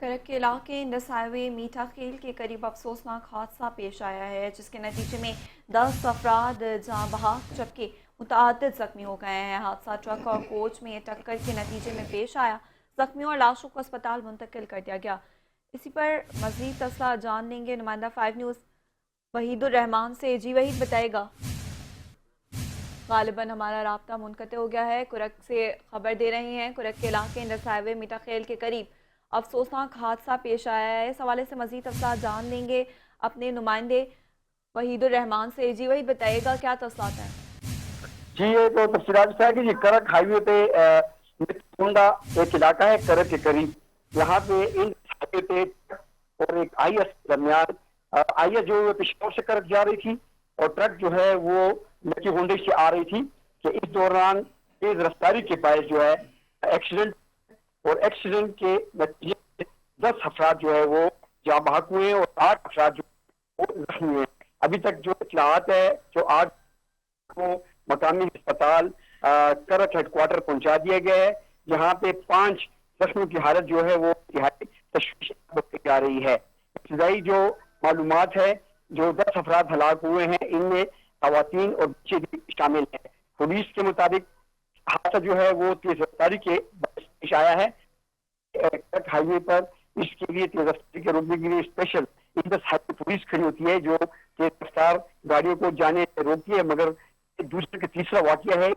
करक के इलाके इंडस हाईवे मीठा खेल के करीब अफसोसनाक हादसा पेश आया है, जिसके नतीजे में 10 अफराद जाँ बहक जबकि मुतअद्दिद जख्मी हो गए हैं। हादसा ट्रक और कोच में टक्कर के नतीजे में पेश आया। जख्मियों और लाशों को अस्पताल मुंतकिल कर दिया गया। इसी पर मजीद तफसीलात जान लेंगे नुमाइंदा 5 न्यूज़ वहीदुर रहमान से। जी वहीद, बताएगा। गालिबन हमारा राब्ता मुनक़ते हो गया है। कुरक से खबर दे रही हैं, कुरक के इलाके इंडस हाईवे मीठा खेल के करीब अफसोसनाक हादसा पेश आया है। इस हवाले से मज़ीद तफसीलात जान लेंगे अपने नुमाइंदे वहीदुर रहमान से। जी वहीद, बताइएगा क्या तफसीलात हैं। जी, ये तो तफसीलात है कि ये करक हाईवे पे मित्तकुंडा एक इलाका है करक के करीब। यहाँ पे इन हाईवे पे और एक आईएस दरमियान आईएस जो है पिशावर से करक जा रही थी और ट्रक जो है वो लकी होंडे से आ रही थी कि इस दौरान तेज रफ्तारी के बायस जो है एक्सीडेंट और एक्सीडेंट के नतीजे में 10 अफराद जो है वो जाँ बहक हुए और 8 अफराद जो वो जख्मी हुए। अभी तक जो इतलात है जो 8 को मकामी अस्पताल करक हेडक्वार्टर पहुंचा दिया गया है, जहां पे 5 जख्मियों की हालत जो है वो इंतहाई तशवीशनाक बताई जा रही है। इब्तदाई जो मालूमात है, जो 10 अफराद हलाक हुए हैं इनमें खवातीन और बच्चे भी शामिल हैं। पुलिस के मुताबिक हादसा जो है वो तेज रफ्तारी के पेश आया है। करक हाईवे पर इसके लिए तेज रफ्तारी के रोकने के लिए स्पेशल इंडस हाईवे पुलिस खड़ी होती है जो तेज रफ्तार गाड़ियों को जाने से रोकती है, मगर दूसरे का तीसरा वाकया है